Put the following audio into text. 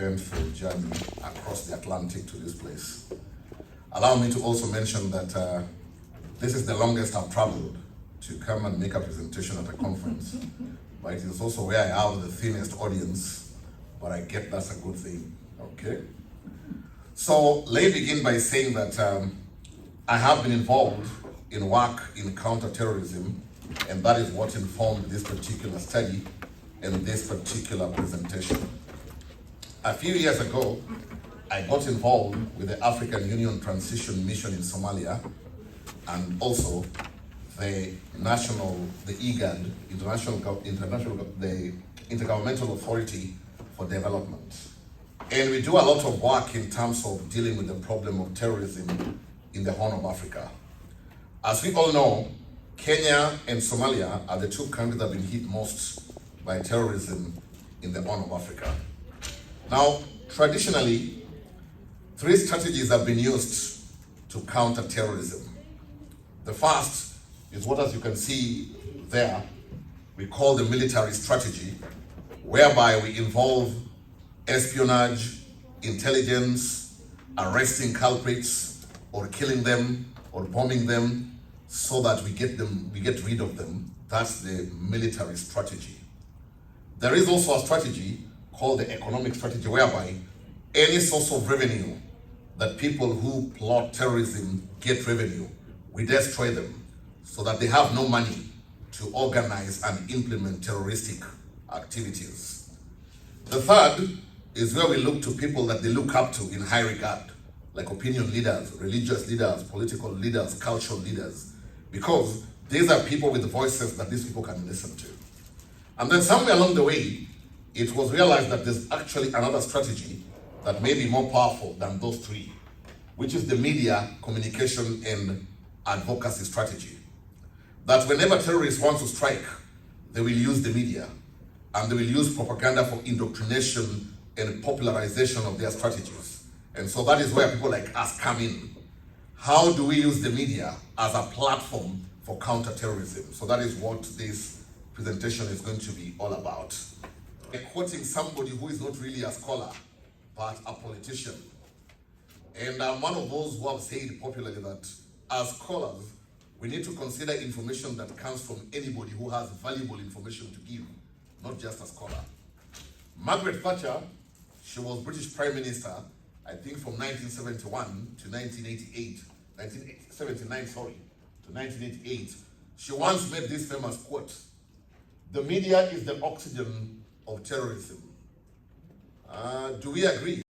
eventful journey across the Atlantic to this place. Allow me to also mention that this is the longest I've traveled to come and make a presentation at a conference, but it is also where I have the thinnest audience, but I get that's a good thing, okay? So let me begin by saying that I have been involved in work in counter-terrorism, and that is what informed this particular study and this particular presentation. A few years ago, I got involved with the African Union Transition Mission in Somalia, and also the IGAD, the Intergovernmental Authority for Development. And we do a lot of work in terms of dealing with the problem of terrorism in the Horn of Africa. As we all know, Kenya and Somalia are the two countries that have been hit most by terrorism in the Horn of Africa. Now, traditionally, three strategies have been used to counter terrorism. The first is what, as you can see there, we call the military strategy, whereby we involve espionage, intelligence, arresting culprits, or killing them, or bombing them, so that we get rid of them. That's the military strategy. There is also a strategy called the economic strategy, whereby any source of revenue that people who plot terrorism get revenue, we destroy them so that they have no money to organize and implement terroristic activities. The third is where we look to people that they look up to in high regard, like opinion leaders, religious leaders, political leaders, cultural leaders, because these are people with voices that these people can listen to. And then somewhere along the way, it was realized that there's actually another strategy that may be more powerful than those three, which is the media, communication, and advocacy strategy. That whenever terrorists want to strike, they will use the media, and they will use propaganda for indoctrination and popularization of their strategies. And so that is where people like us come in. How do we use the media as a platform for counter-terrorism? So that is what this presentation is going to be all about. I'm quoting somebody who is not really a scholar, but a politician. And I'm one of those who have said popularly that as scholars, we need to consider information that comes from anybody who has valuable information to give, not just a scholar. Margaret Thatcher, she was British Prime Minister, I think from 1971 to 1988, 1979, sorry, to 1988. She once made this famous quote: "The media is the oxygen of terrorism." Do we agree?